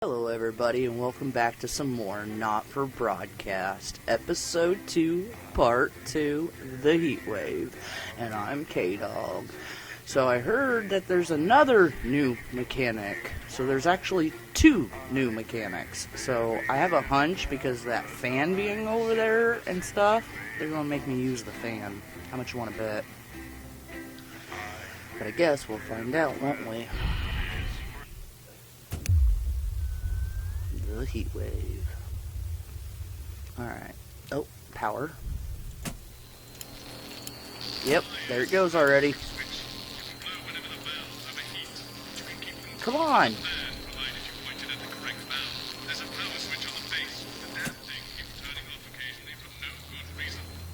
Hello everybody and welcome back to some more Not For Broadcast, Episode 2, Part 2, The Heat Wave, and I'm kdog. So I heard that there's another new mechanic, so there's actually 2 new mechanics. So I have a hunch because that fan being over there and stuff, they're going to make me use the fan. How much you want to bet? But I guess we'll find out, won't we? The heat wave. Alright. Oh, power. Yep, there it goes already. Come on!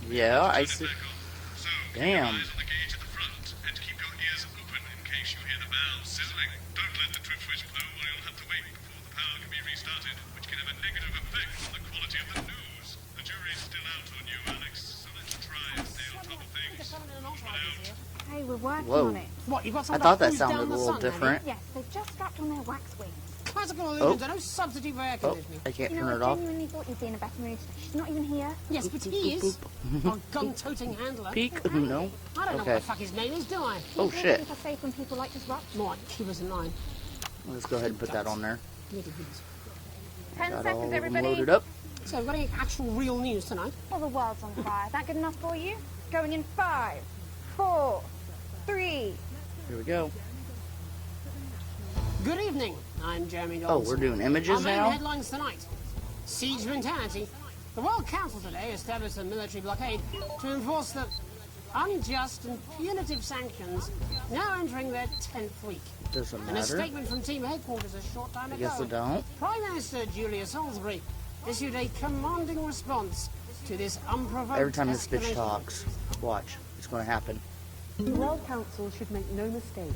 Yeah, I see. Damn. Hey, we're working Whoa. on it. What, you got some I thought that cruise sounded down a the little sun, different. Yes, they've just strapped on their wax wings. Classical illusions are no substitute for air Oh, conditioning. I can't You turn know, it I off. genuinely thought you'd be in a better mood. She's not even here. Yes, but he is. Our gun-toting handler. Peek? No? I don't know Okay. what the fuck his name is, do I? Oh Keep shit. it safe when people like disrupt. Mike, keep us in line. Let's go ahead and put that on there. 10 Got all seconds, of them everybody. loaded up. So, we've got any actual real news tonight? Well, the world's on fire. That good enough for you? Going in 5, 4, 3. Here we go. Good evening, I'm Jeremy Oh, Donaldson. we're doing images Our main now? headlines tonight. Siege mentality. The World Council today established a military blockade to enforce the unjust and punitive sanctions now entering their 10th week. Doesn't In a matter. statement from team headquarters a short time I ago, guess I don't. Prime Minister Julia Salisbury issued a commanding response to this unprovoked Every time this bitch escalation. talks, watch. It's going to happen. The World Council should make no mistake.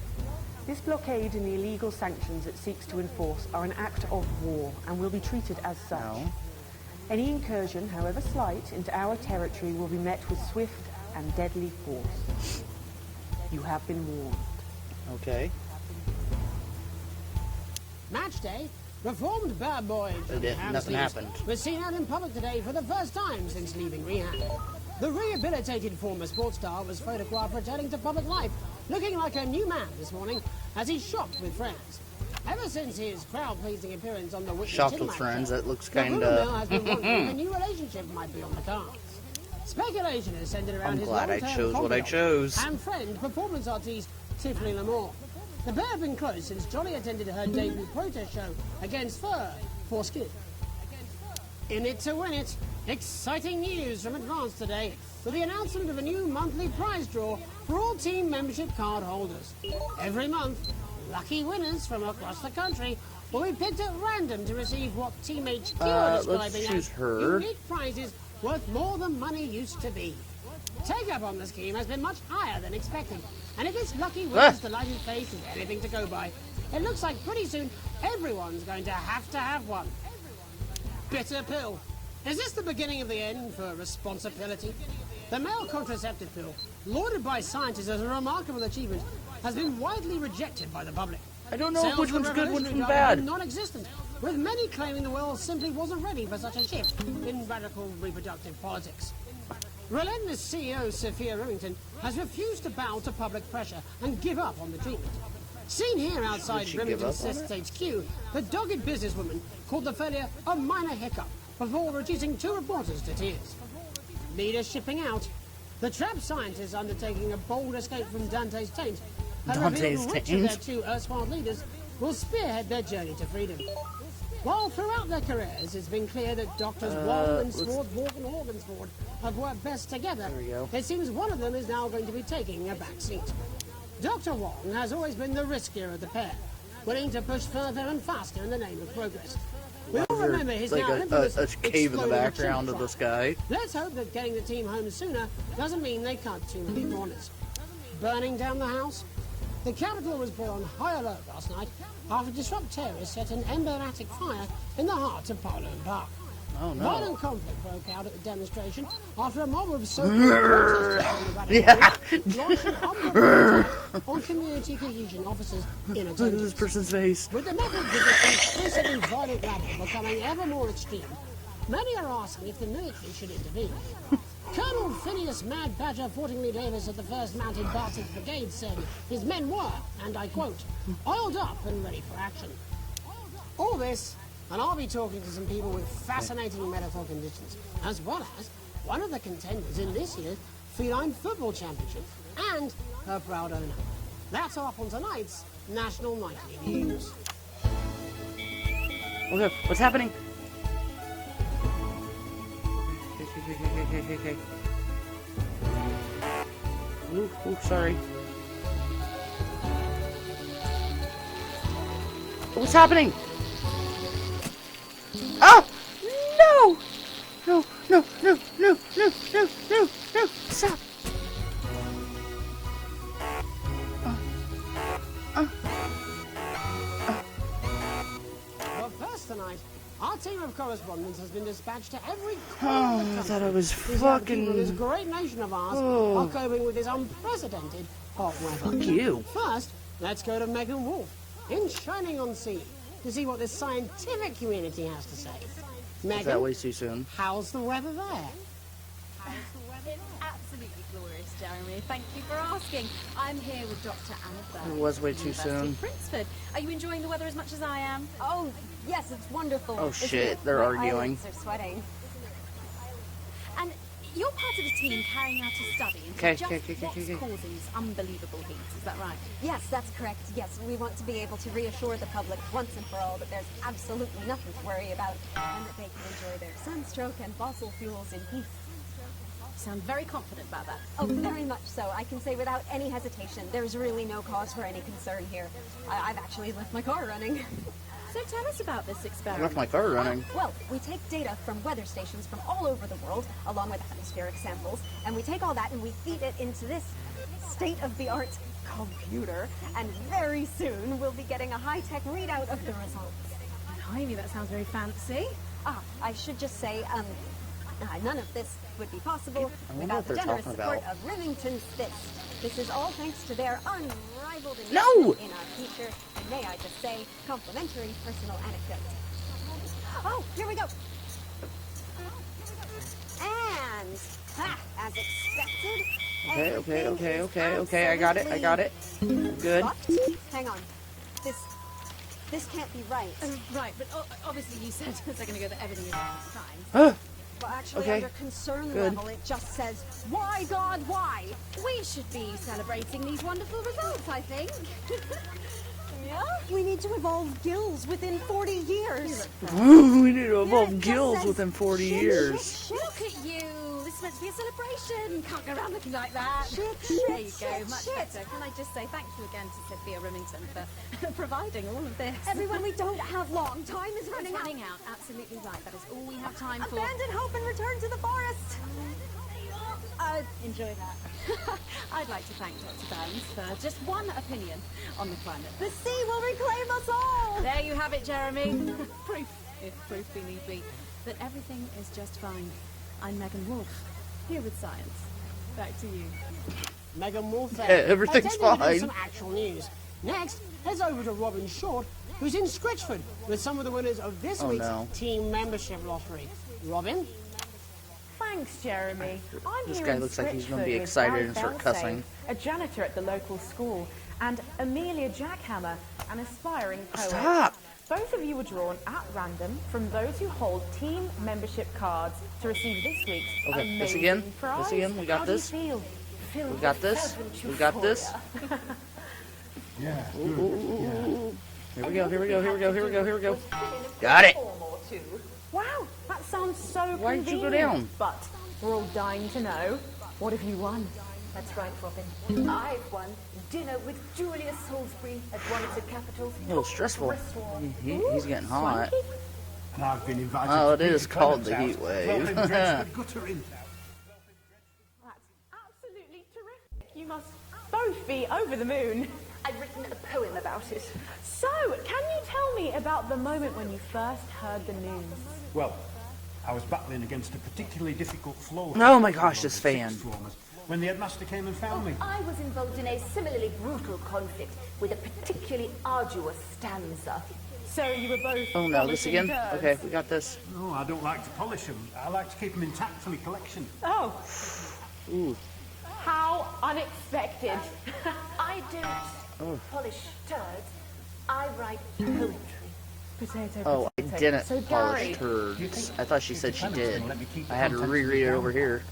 This blockade and the illegal sanctions it seeks to enforce are an act of war and will be treated as such. No. Any incursion, however slight, into our territory will be met with swift and deadly force. You have been warned. Okay. Match day, reformed bad boy Johnny Nothing Hamsters happened. was seen out in public today for the first time since leaving rehab. The rehabilitated former sports star was photographed returning to public life, looking like a new man this morning as he shopped with friends. Ever since his crowd-pleasing appearance on the Whitney Shopped Chin with Match friends, show, that looks the kinda- rumor mill has been wondering if a new relationship might be on the cards. Speculation is centered around I'm his glad I long-term chose what I confidant chose. and friend, performance artiste Tiffany Lamore. The pair have been close since Johnny attended her debut protest show against Fur for Skin. In it to win it, exciting news from Advance today with the announcement of a new monthly prize draw for all team membership card holders. Every month, lucky winners from across the country will be picked at random to receive what Team HQ are let's describing choose as her. unique prizes worth more than money used to be. Take-up on the scheme has been much higher than expected, and if this lucky winner's delighted face is anything to go by, it looks like pretty soon everyone's going to have one. Bitter pill. Is this the beginning of the end for responsibility? The male contraceptive pill, lauded by scientists as a remarkable achievement, has been widely rejected by the public. I don't know Sales which for one's good, which revolutionary one's drugs have bad. been non-existent, with many claiming the world simply wasn't ready for such a shift in radical reproductive politics. Relentless CEO Sophia Remington has refused to bow to public pressure and give up on the treatment. Seen here outside she give Remington's up on Systs HQ, the dogged businesswoman called the failure a minor hiccup before reducing 2 reporters to tears. Leaders shipping out. The trapped scientists undertaking a bold escape from Dante's taint had Dante's revealed which of their taint? 2 erstwhile leaders will spearhead their journey to freedom. While throughout their careers it's been clear that Doctors Wong and Swartzwalk and Horgansford have worked best together, There we go. it seems one of them is now going to be taking a back seat. Dr. Wong has always been the riskier of the pair, willing to push further and faster in the name of progress. We all remember his Like now infamous a cave in the exploding background chimp of the trial. sky. Let's hope that getting the team home sooner doesn't mean they cut too many corners. Burning down the house? The Capitol was put on high alert last night after disrupt terrorists set an emblematic fire in the heart of Parliament Park. Oh, no. Violent conflict broke out at the demonstration after a mob of so-called protesters from the radical group launched an unprovoked attack on community cohesion officers in Look at this attendance. person's face. With the methods of this increasingly violent rabble becoming ever more extreme, many are asking if the military should intervene. Colonel Phineas Mad Badger Fortingly Davis of the 1st Mounted Bartist Brigade said his men were, and I quote, oiled up and ready for action. All this, and I'll be talking to some people with fascinating medical conditions, as well as one of the contenders in this year's Feline Football Championship, and her proud owner. That's all up on tonight's National Nightly News. Okay, what's happening? Okay. Ooh, sorry. What's happening? Oh! No! No! Stop! Well, first tonight, our team of correspondents has been dispatched to every corner of the Oh, I country. thought I was These are the people of this fucking... great nation of ours are coping with this unprecedented hot weather. Fuck you. First, let's go to Megan Wolf in Shining-on-Sea to see what the scientific community has to say. Is that Megan, way too soon? how's the weather there? It's absolutely glorious, Jeremy. Thank you for asking. I'm here with Dr. Anna Burns. It was way too University soon. of Princeton. Are you enjoying the weather as much as I am? Oh, yes, it's wonderful. Oh isn't shit, it? they're My arguing. eyelids are sweating. And you're part of a team carrying out a study into Okay, just okay. what's causing this unbelievable heat. Is that right? Yes, that's correct. Yes, we want to be able to reassure the public once and for all that there's absolutely nothing to worry about and that they can enjoy their sunstroke and fossil fuels in peace. You sound very confident about that. Oh, very much so. I can say without any hesitation, there's really no cause for any concern here. I've actually left my car running. So tell us about this I experiment. left my car running. Well, we take data from weather stations from all over the world, along with atmospheric samples, and we take all that and we feed it into this state-of-the-art computer, and very soon we'll be getting a high-tech readout of the results. Blimey, that sounds very fancy. I should just say, none of this would be possible I wonder without what the they're generous talking support about. of Rivington's Fist. This is all thanks to their unrivaled investment No! in our future, and may I just say, complimentary personal anecdote. Oh, here we go. And, as expected, Okay. I got it. Good. Fucked? Hang on. This can't be right. Right, but obviously you said a second ago that everything is fine. Huh? Well, actually, Okay. under concern Good. level, it just says, why, God, why? We should be celebrating these wonderful results, I think. Yeah? We need to evolve gills within 40 years. Ooh, we need to Here evolve it just gills says, within 40 shit, years. shit, Look at you. This is meant to be a celebration. Can't go around looking like that. Shit, There you shit, go. shit, Much shit. better. Can I just say thank you again to Sophia Remington for providing all of this. Everyone, we don't have long. Time is It's running out. running out. Absolutely right. That is all we have time for. Abandon hope and return to the forest. Enjoy that. I'd like to thank Dr. Burns for just one opinion on the climate. The sea will reclaim us all. There you have it, Jeremy. Proof, if proof be need be, that everything is just fine. I'm Megan Wolf, here with science. Back to you. Megan Wolf there. Yeah, everything's Attending to fine. some actual news. Next, heads over to Robin Short, who's in Scritchford with some of the winners of this week's no. team membership lottery. Robin? Thanks, Jeremy. I'm This here guy in looks like he's gonna Scritchford be with excited Barry and start Belsay, cussing. a janitor at the local school, and Amelia Jackhammer, an aspiring poet. Stop! Both of you were drawn at random from those who hold team membership cards to receive this week's Okay, this amazing again? prize. This again? We got How do you this? feel? Filled We got with this? fervent We got this? euphoria. Yeah, Here we go. Got it! Wow, that sounds so Why did you go convenient. down? But we're all dying to know, what have you won? That's right, Robin. I've won dinner with Julia Salisbury at one of the capital's A little stressful. He's getting hot. and I've been invited Oh, to it Peter is called the Clement's heat house, wave. well been dressed with gutter in. That's absolutely terrific. You must both be over the moon. I've written a poem about it. So, can you tell me about the moment when you first heard the news? Well, I was battling against a particularly difficult floor. Oh my gosh, this fan. When the headmaster came and found me. I was involved in a similarly brutal conflict with a particularly arduous stanza. So you were both. Oh no, this polishing again? turds. Okay, we got this. No, I don't like to polish them. I like to keep them intact for my collection. Oh, Ooh. how unexpected. I don't polish turds. I write poetry. Potato. Oh, I potato. didn't So polish Gary, turds. I thought she said she did. Let me keep the I had to contents reread it down. over here.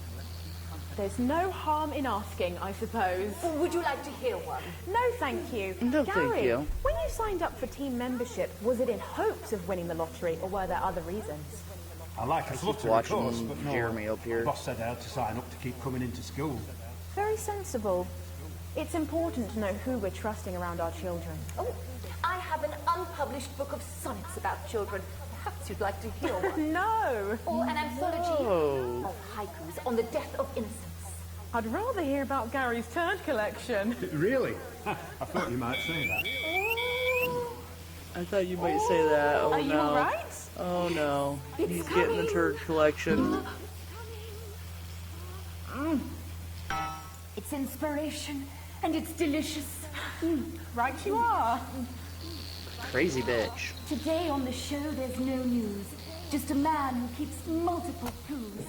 there's no harm in asking, I suppose. Would you like to hear one? No, thank you. No, Gary, thank you. when you signed up for team membership, was it in hopes of winning the lottery, or were there other reasons? I like a flutter, of watching course, but no. Jeremy up here. The boss said I had to sign up to keep coming into school. Very sensible. It's important to know who we're trusting around our children. Oh, I have an unpublished book of sonnets about children. Perhaps you'd like to hear one. No! Or an anthology Oh. of haikus on the death of innocence. I'd rather hear about Gary's turd collection. Really? I thought you might say that. I thought you might say that. Oh Are no. you alright? Oh no. It's He's getting the coming. turd collection. It's inspiration, and it's delicious. Right you are. Crazy bitch. Today on the show, there's no news. Just a man who keeps multiple poos.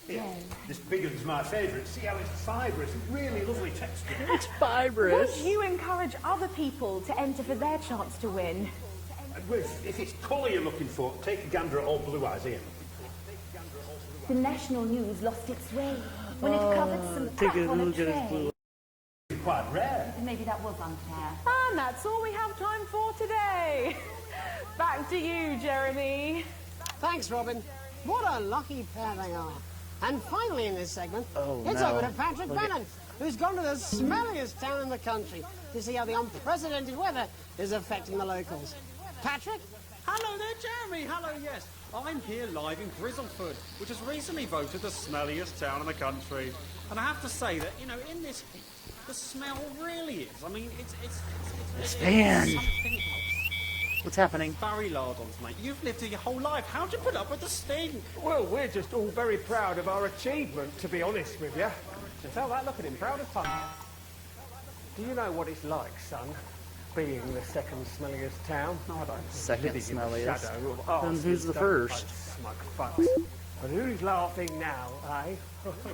Yeah, this big one's my favourite. See how it's fibrous, really lovely texture. It's Would fibrous. you encourage other people to enter for their chance to win? Well, if it's colour you're looking for, take a gander at all blue eyes here. The national news lost its way when it covered some Take crap a on a look at his tray. blue. It's quite rare. Maybe that was unfair. And that's all we have time for today. Back to you, Jeremy. Thanks, Robin. What a lucky pair they are. And finally in this segment, Oh, it's no. over to Patrick Look at- Bannon, who's gone to the smelliest town in the country to see how the unprecedented weather is affecting the locals. Patrick? Hello there, Jeremy. Hello, yes. I'm here live in Grizzleford, which has recently voted the smelliest town in the country. And I have to say that, you know, in this heat, the smell really is. I mean, it's fan. something else. What's happening? Barry Lardons, mate. You've lived here your whole life. How'd you put up with the stink? Well, we're just all very proud of our achievement, to be honest with you. You tell that, look at him, proud as punch. Do you know what it's like, son, being the second smelliest town? No, I don't. Second Living in the smelliest? shadow of Then arse who's and the stuff, first? like smug fucks. But who's laughing now, eh?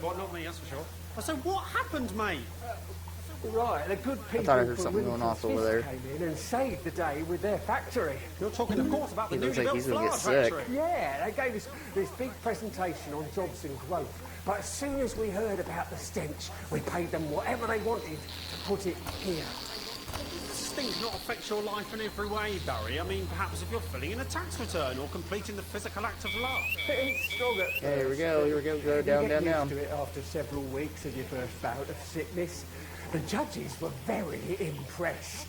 What, not me, that's for sure. So what happened, mate? Right, the good people thought I heard from something going Winter's off over there. Fist came in and saved the day with their factory. You're talking, of course, about the He looks newly like built he's gonna flour get sick. factory. Yeah, they gave us this big presentation on jobs and growth. But as soon as we heard about the stench, we paid them whatever they wanted to put it here. Does stink not affect your life in every way, Barry? I mean, perhaps if you're filling in a tax return or completing the physical act of love. It's strong at Okay, here we go. Here we go. Go You down, get down, used down. to it after several weeks of your first bout of sickness. The judges were very impressed.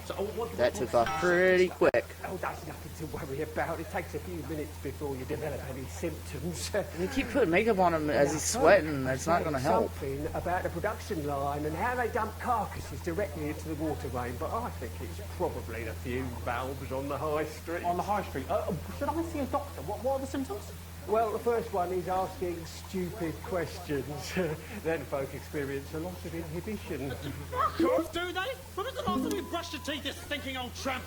So, That took off pretty quick. Oh, that's nothing to worry about. It takes a few minutes before you develop any symptoms. You keep putting makeup on him as he's sweating. That's not going to help. Something about the production line and how they dump carcasses directly into the water main, but I think it's probably the fume valves on the high street. on the high street. Should I see a doctor? What are the symptoms? Well, the first one is asking stupid questions. Then folk experience a loss of inhibition. Cough, do they? When was the last time you brushed your teeth, you stinking old tramp?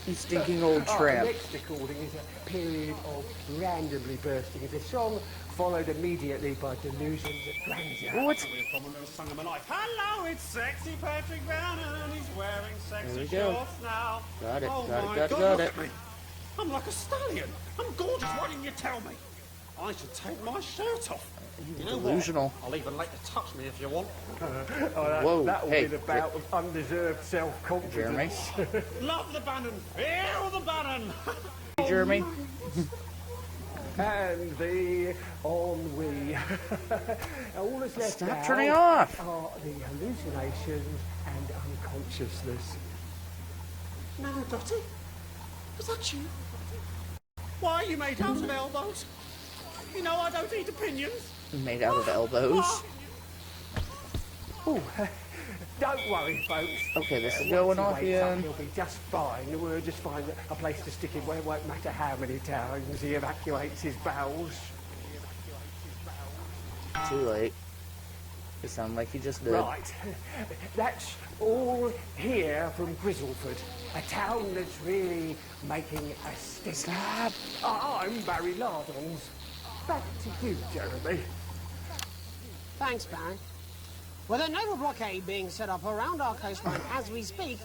You stinking old The tramp. next recording is a period of randomly bursting into song, followed immediately by delusions of grandeur. What? I've never sung in my life. Hello, it's sexy Patrick Bannon. He's wearing There sexy we go. shorts now. Got it, Oh got it, my got it, God, got look it. at me. I'm like a stallion. I'm gorgeous. Why didn't you tell me? I should take my shirt off. You know Delusional. what? I'll even let you touch me if you want. Whoa, That'll hey, be the bout of undeserved self-confidence. Love the Bannon. Feel the Bannon. Hey, Jeremy. And the ennui. All that's left Stop now turning off. are the hallucinations and unconsciousness. No, Dottie. Was that you? Why are you made out of elbows? You know I don't eat opinions. Made out of elbows. Oh, Don't worry, folks. Okay, this is Once going he off wakes up, again. he'll be just fine. We'll just find a place to stick him where it won't matter how many times he evacuates his bowels. Too late. It sounded like he just did. Right. That's all here from Grizzleford, a town that's really making a stink. Stop. I'm Barry Lardons. Back to you, Jeremy. Thanks, Barry. With a naval blockade being set up around our coastline as we speak,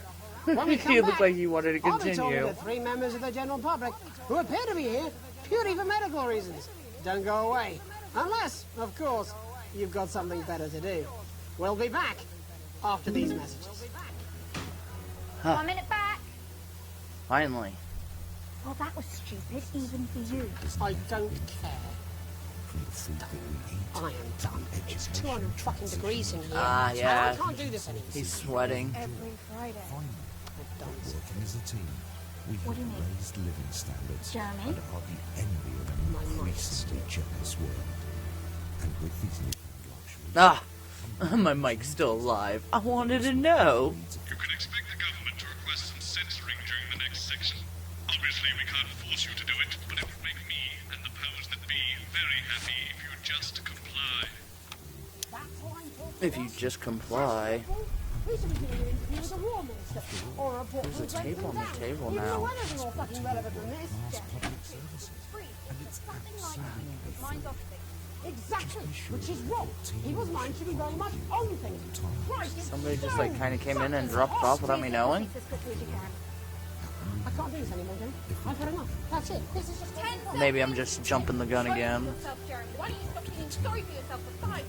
when we come He back, looked like he wanted to I'll be talking continue. to 3 members of the general public who appear to be here purely for medical reasons. Don't go away. Unless, of course, you've got something better to do. We'll be back after these messages. 1 minute back. Finally. Well, that was stupid, even for you. I don't care. I am done. It's 200 fucking degrees in here. Ah, yeah. I can't do this anymore. He's sweating. Every Friday. Working as a team, we What do have you mean? raised living standards Jeremy? and are the envy of an increasingly jealous world. And with these newfound luxuries, Ah! My mic's still alive. I wanted to know. You can expect the government to request some censoring during the next section. Obviously, we can't force you to do it, but it would make me and the powers that be very happy if you just comply. If you just comply. We should be doing an interview with the War Minister or a report There's from a tape on the Grateful table Dead. Even now. the weather's more fucking relevant than this. Exactly, which is wrong. People's minds should be very much on things. Christ, it's Somebody just so like kind of came in and dropped off without me knowing. I can't do this anymore, Jim. I've had enough. That's it. This is just 10 Maybe I'm just jumping the gun again. Why don't you stop feeling sorry for yourself for 5?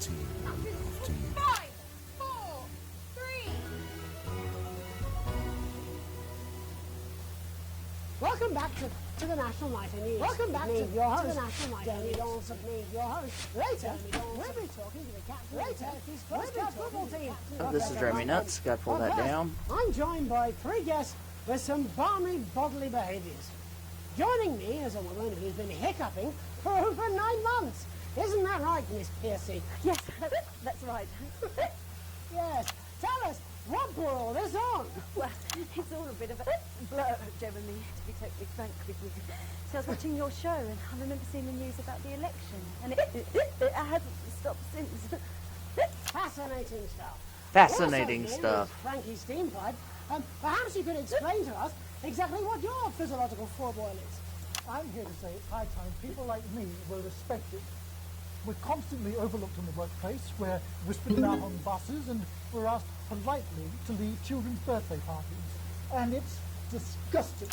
5, 4, 3. Welcome back to the National Night in News. Welcome back to your host, the National Night in News. Your host. Later, we'll be talking to the captain. Later, his first club football team. This is Jeremy Nuts. Gotta pull that down. I'm joined by 3 guests with some balmy bodily behaviours. Joining me is a woman who's been hiccuping for over 9 months. Isn't that right, Miss Piercy? Yes, that's right. Yes. Tell us, what brought all this on? Well, it's all a bit of a blur, Jeremy, to be totally frank with you. So I was watching your show and I remember seeing the news about the election, and it hasn't stopped since. Fascinating stuff. Fascinating Also, stuff. Frankie Steampipe. Perhaps you could explain to us exactly what your physiological foreboil is. I'm here to say it's high time people like me were respected. We're constantly overlooked in the workplace, we're whispered about on buses, and we're asked politely to leave children's birthday parties. And it's disgusting.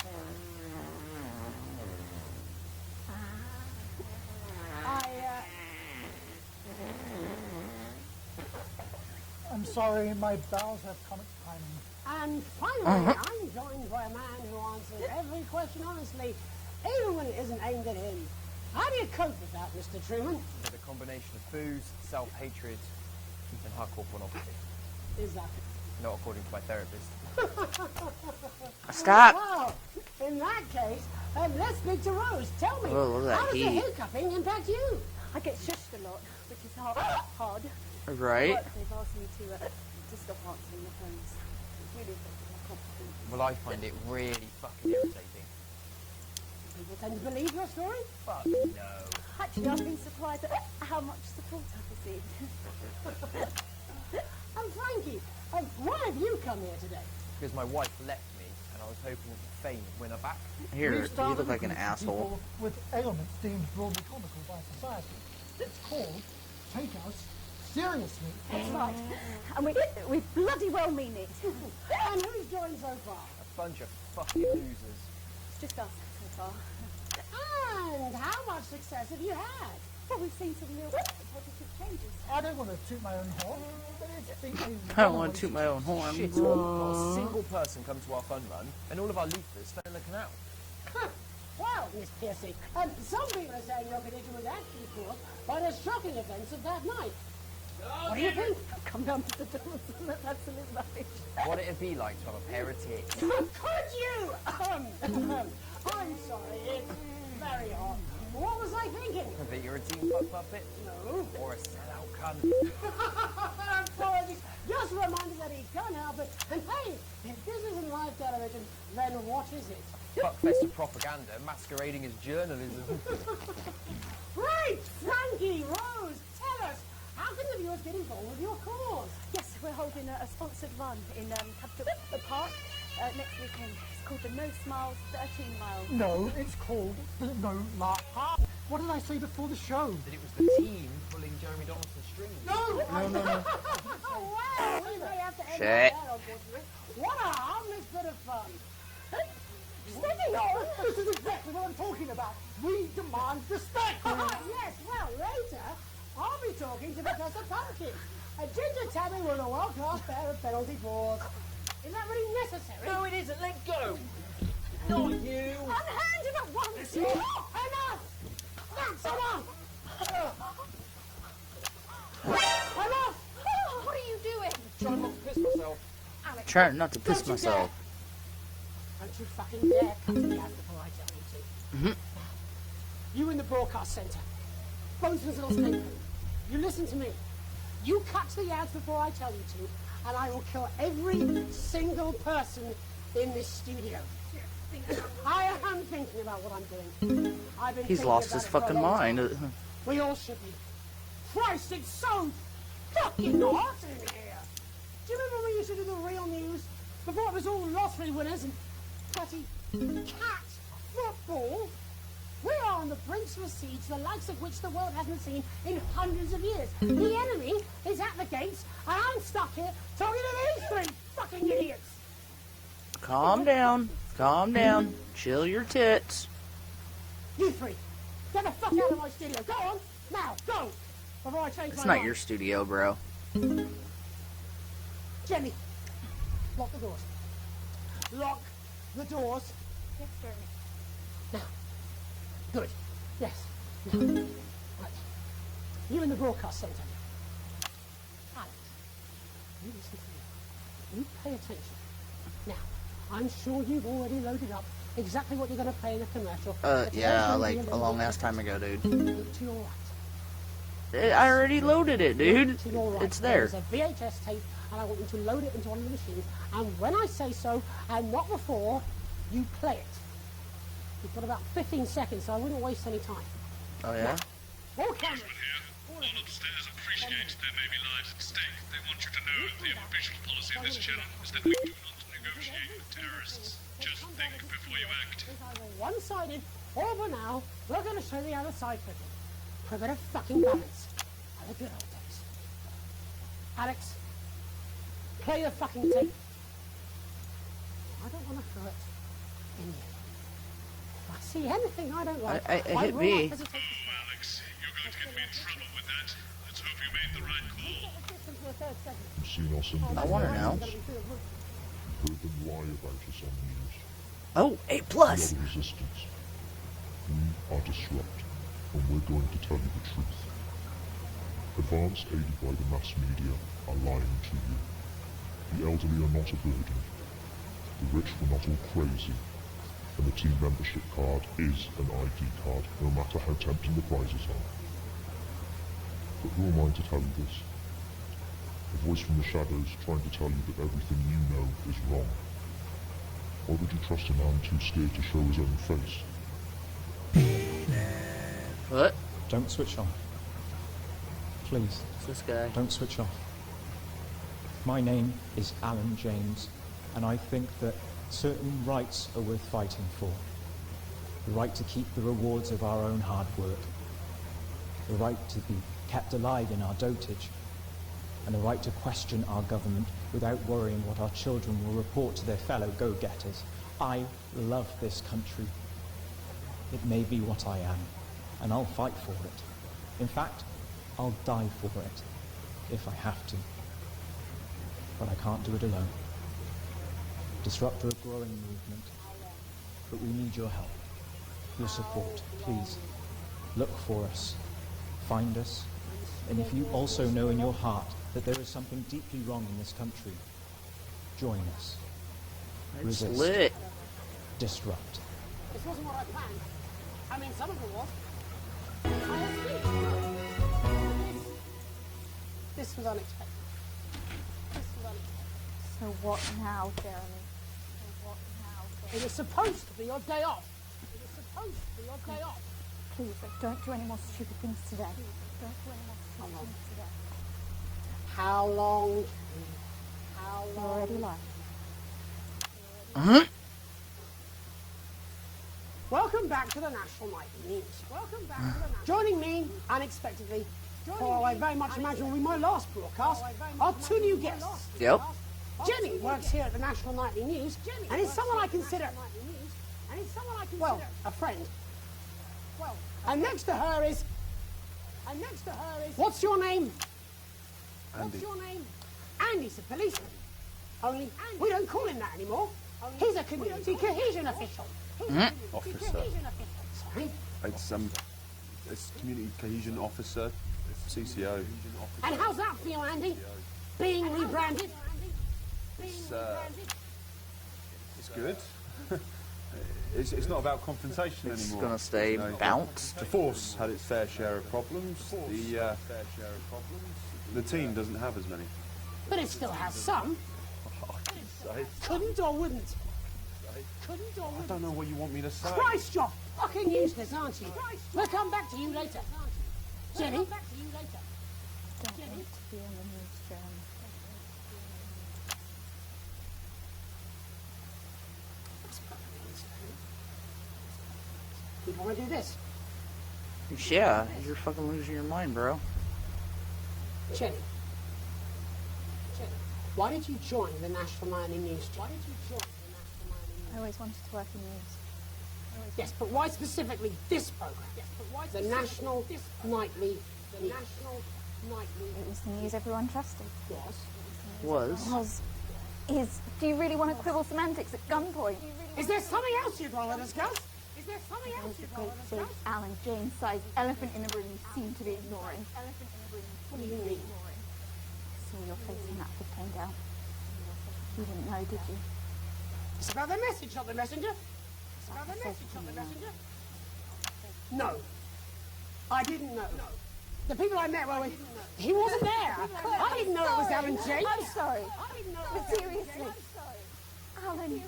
I'm sorry, my bowels have comic timing. And finally, I'm joined by a man who answers every question honestly, even when it isn't aimed at him. How do you cope with that, Mr. Truman? With a combination of booze, self-hatred, and hardcore pornography. Is that? Not according to my therapist. Stop! Well, in that case, let's speak to Rose. Tell me, Oh, look at that how does the heat. hiccuping impact you? I get shushed a lot, which is hard. Right? At work, they've asked me to stop answering the phones. It's really affecting my confidence. Well, I find it really fucking irritating. People tend to believe your story? Fuck no. Actually, I've been surprised at how much support I've received. And Frankie, why have you come here today? Because my wife left me, and I was hoping that fame would win her back. Here, We've you started look like an a group of asshole. people with ailments deemed broadly comical by society. It's called Take Us Seriously. That's right. And we bloody well mean it. And who's joined so far? A bunch of fucking losers. It's just us so far. And how much success have you had? Well, we've seen some real positive changes. I don't want to toot my own horn, but it's been I don't want to toot my own horn. Shit, not a single person come to our fun run, and all of our leaflets fell in the canal. Well, Miss Piercy, some people are saying your condition was actually caused by the shocking events of that night. What do you think? Come down to the doors and let's have some rubbish. What'd it be like to have a pair of tits? Could you? I'm sorry, it's very hot. What was I thinking? That you're a team fuck puppet? No. Or a sellout cunt? Apologies. Just a reminder that he can't then what is it? Fuckfest of propaganda masquerading as journalism. Right, Frankie, Rose, tell us, how can the viewers get involved with your cause? Yes, we're holding a sponsored run in Capital Park next weekend. It's called the No Smiles 13 Mile. No, it's called the No Laugh Half. What did I say before the show? That it was the team pulling Jeremy Donaldson's strings. No! Oh, wow, we may have to end Shit. there, unfortunately. What a harmless bit of fun. Steady on! This is exactly what I'm talking about. We demand respect. Yes, well, later, I'll be talking to Professor Pumpkin. A ginger tabby with a world-class pair of penalty paws. Is that really necessary? No, it isn't. Let go. Not you. Unhand him at once! Enough! That's enough! Enough! What are you doing? Trying not to piss myself. Alex, Trying not to piss don't you myself. dare. Don't you fucking dare cut me out before I tell you to. You in the broadcast centre. Both little statement. You listen to me. You cut the ads before I tell you to, and I will kill every single person in this studio. I am thinking about what I'm doing. I've been He's thinking lost about his it for a fucking long time. mind. We all should be. Christ, it's so fucking hot in here. Do you remember when we used to do the real news? Before it was all lottery winners and bloody cat football? We are on the brink of a siege, the likes of which the world hasn't seen in hundreds of years. The enemy is at the gates, and I'm stuck here talking to these three fucking idiots. Calm down. Calm down. Chill your tits. You three, get the fuck out of my studio. Go on, now, go. Before I change It's my not mind. your studio, bro. Jenny, lock the doors. Lock the doors. Yes, Jeremy. Now. Good. Yes. Now. Right. You in the broadcast centre. Alex, you listen to me. You pay attention. Now, I'm sure you've already loaded up exactly what you're going to play in the commercial. Yeah, like a long ass time ago, dude. Look to your right. I already loaded it, dude. To your right. It's there. There's a VHS tape, and I want you to load it into one of the machines. And when I say so, and not before, you play it. You've got about 15 seconds, so I wouldn't waste any time. Oh, yeah? All cameras. All upstairs appreciate there may be lives at stake. They want you to know the official policy of this channel is that we do not negotiate with terrorists. Just think before you act. It's either one-sided, or for now, we're going to show the other side quickly. For a bit of fucking balance. Like the good old days. Alex, play the fucking tape. I don't want to hurt any of you. If I see anything I don't like, I hit will B. not hesitate to Oh, Alex, you're going to get me in trouble with that. Let's hope you made the right call. You've seen our symbols. I want to know. You've heard them lie about us on news. Oh, A+. We are the resistance. We are disrupt, and we're going to tell you the truth. Advance aided by the mass media are lying to you. The elderly are not a burden. The rich were not all crazy. And the team membership card is an ID card, no matter how tempting the prizes are. But who am I to tell you this? A voice from the shadows trying to tell you that everything you know is wrong. Why would you trust a man too scared to show his own face? What? Don't switch on. Please. It's this guy. Don't switch off. My name is Alan James, and I think that certain rights are worth fighting for. The right to keep the rewards of our own hard work. The right to be kept alive in our dotage. And the right to question our government without worrying what our children will report to their fellow go-getters. I love this country. It may be what I am, and I'll fight for it. In fact, I'll die for it, if I have to. But I can't do it alone. Disrupt a growing movement, but we need your help, your support. Please, look for us, find us, and if you also know in your heart that there is something deeply wrong in this country, join us. It's Resist. lit. Disrupt. This wasn't what I planned. I mean, some of it was. This was unexpected. This was unexpected. So what now, Jeremy? So what now, It was supposed to be your day off. It was supposed to be your day off. Please, don't do any more stupid things today. Don't do any more stupid things today. How long? How long? You're already live. Huh? Welcome back to the National Nightly News. Welcome back to the National. Joining me unexpectedly, for I very much imagine will be my last broadcast, are two new guests. Yep. Jenny works here at the National Nightly News, and is someone I consider, well, a friend. And next to her is, what's your name? Andy. What's your name? Andy's a policeman. Only we don't call him that anymore. He's a community cohesion official. Officer. Sorry. It's community cohesion officer, CCO. And how's that for you, Andy? Being rebranded? It's good. It's not about confrontation It's anymore. gonna stay bounced. The force had its fair share of problems. The team doesn't have as many. But it still has some. Couldn't or wouldn't? I don't know what you want me to say. Christ, you're fucking useless, aren't you? We'll come back to you later. Jenny? Don't want to be in the news, Jeremy. You want to do this? Yeah, you're fucking losing your mind, bro. Jenny. Why did you join the National Nightly News? Why did you join the National Nightly News? I always wanted to work in news. Yes, but why specifically this program? The National Nightly News. It was the news everyone trusted. Was. Is. Do you really want to quibble semantics at gunpoint? Is there something else you'd rather discuss? Is there something else There's you'd a great rather big discuss? Alan James-sized elephant in the room you seem to be ignoring. What do you mean? Saw your face when that foot came down. You didn't know, did you? It's about the message, not the messenger. It's about the message, not the messenger. No. I didn't know. The people I met were with... He wasn't there. I didn't know it was Alan James. I'm sorry. But seriously. Alan.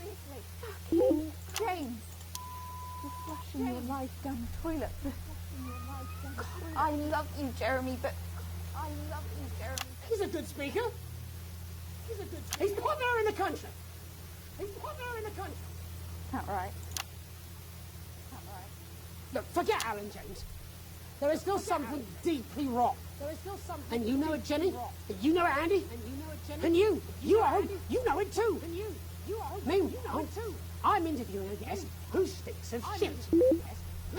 Fucking James. You're flushing your life down the toilet. I love you, Jeremy, but... I love you, Jeremy. He's a good speaker. He's popular in the country. Not right. Look, forget Alan James. There is still something deeply wrong. And you know it, Jenny. And you know it, Andy. And you know it too. Meanwhile, I'm interviewing a guest who stinks of shit.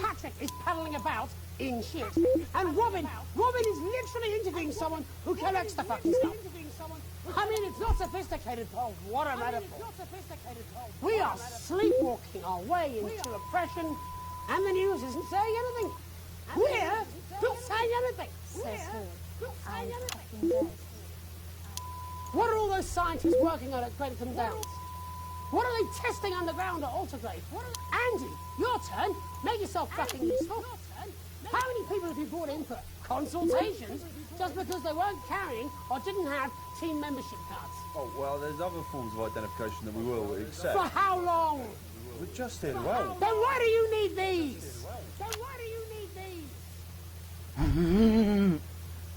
Patrick is paddling about in shit. And Robin is literally interviewing someone who collects the fucking stuff. I mean, it's not sophisticated, Paul. What a metaphor. We are sleepwalking our way into oppression, and the news isn't saying anything. We're not saying anything. What are all those scientists working on at Grentham Downs? What are they testing underground at Altergrave? Andy, your turn. Make yourself fucking useful. How many people have you brought in for consultations just because they weren't carrying or didn't have team membership cards? Oh, well, there's other forms of identification that we will accept. For how long? We're just here to help. Then why do you need these?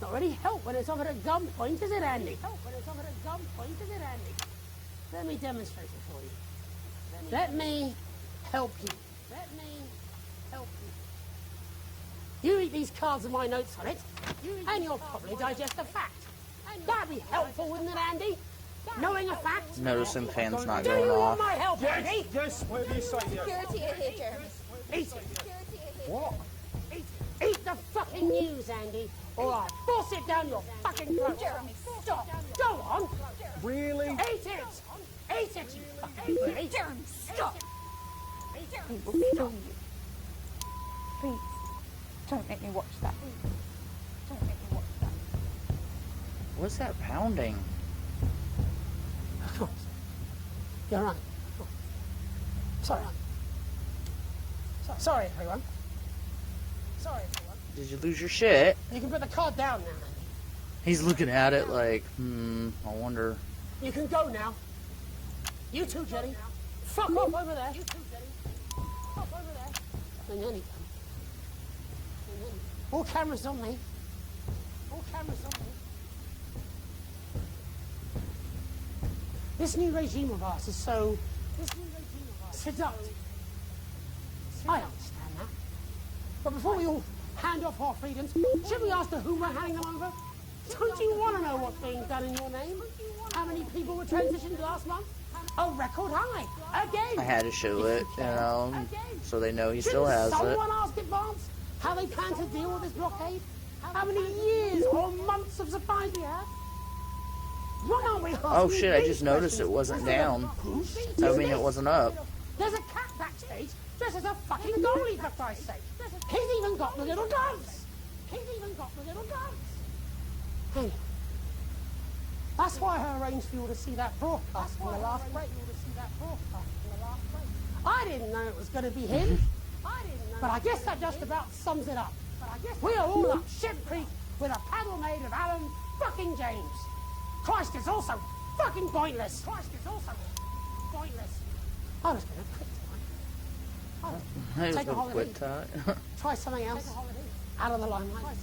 Not really help when it's offered at gunpoint, is it, Andy? Let me demonstrate it for you. Let me help you. You read these cards with my notes on it, and you'll probably digest a fact. That'd be helpful, wouldn't it, Andy? Knowing a fact. Noticing fans not Do going you want off. my help, Andy? Yes, whatever you say, yes. Security are here, Jeremy. Eat it. What? Eat the fucking news, Andy, or I'll force it down your fucking throat. Jeremy, stop. Go on. Really? Eat it. Eat it, you fucking bully. Jeremy, stop. He will kill you. Please, don't make me watch that. What's that pounding? You're right. Sorry. Sorry, everyone. Did you lose your shit? You can put the card down now, Andy. He's looking at it like, I wonder. You can go now. You too, Jenny. Fuck off over there. You too, Jenny. Fuck over there. And then he comes. All cameras on me. All cameras on me. This new regime of ours is so seductive. I understand that. But before we all hand off our freedoms, should we ask the who we're handing them over? Don't you want to know what's being done in your name? How many people were transitioned last month? A record high. Again. I had to show it, so they know he still has it. Someone ask Advance how they plan to deal with this blockade? How many years or months of supplies we have? Why aren't we asking Oh shit, I these just noticed it questions? wasn't down. I mean, it wasn't up. There's a cat backstage dressed as a fucking goalie, for Christ's sake. He's even got the little gloves. Hey, that's why I arranged for you to see that broadcast from the last break. I didn't know it was going to be him, but I guess that just about sums it up. We are all up shit creek with a paddle made of Alan fucking James. Christ is also fucking pointless. I was going to quit tonight. Take a holiday. Try something else. Out of the limelight.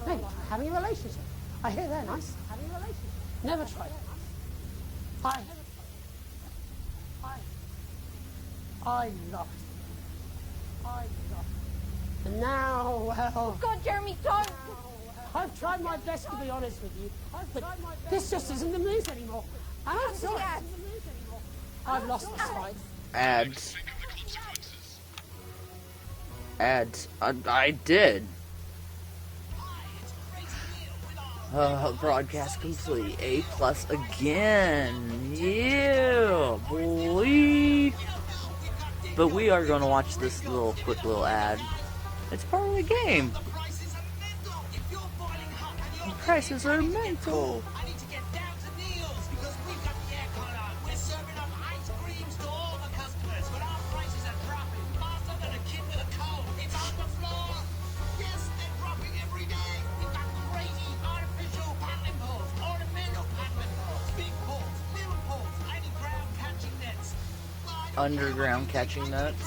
Maybe try having a relationship. I hear they're nice. Never tried. I love it. And now, well... God, Jeremy, don't! I've tried my best to be honest with you, but this just isn't the news anymore. And I'm sorry. I've lost the fight. Ads. I did. Broadcast complete. A+ again. Yeah, boy. But we are going to watch this quick little ad. It's part of the game. The prices are mental. Underground catching nets.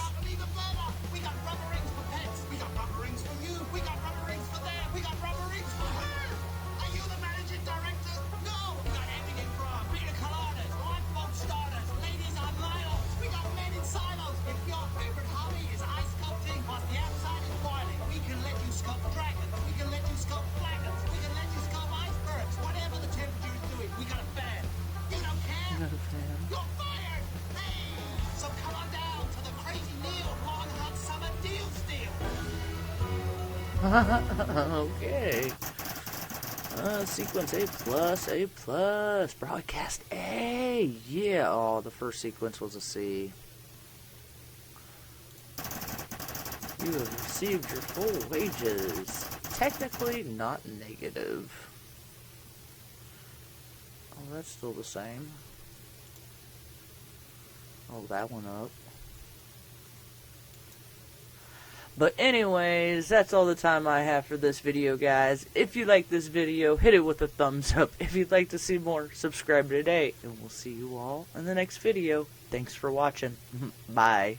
Okay. Sequence A+, broadcast A, yeah. Oh, the first sequence was a C. You have received your full wages. Technically not negative. Oh, that's still the same. Oh, that went up. But anyways, that's all the time I have for this video, guys. If you like this video, hit it with a thumbs up. If you'd like to see more, subscribe today. And we'll see you all in the next video. Thanks for watching. Bye.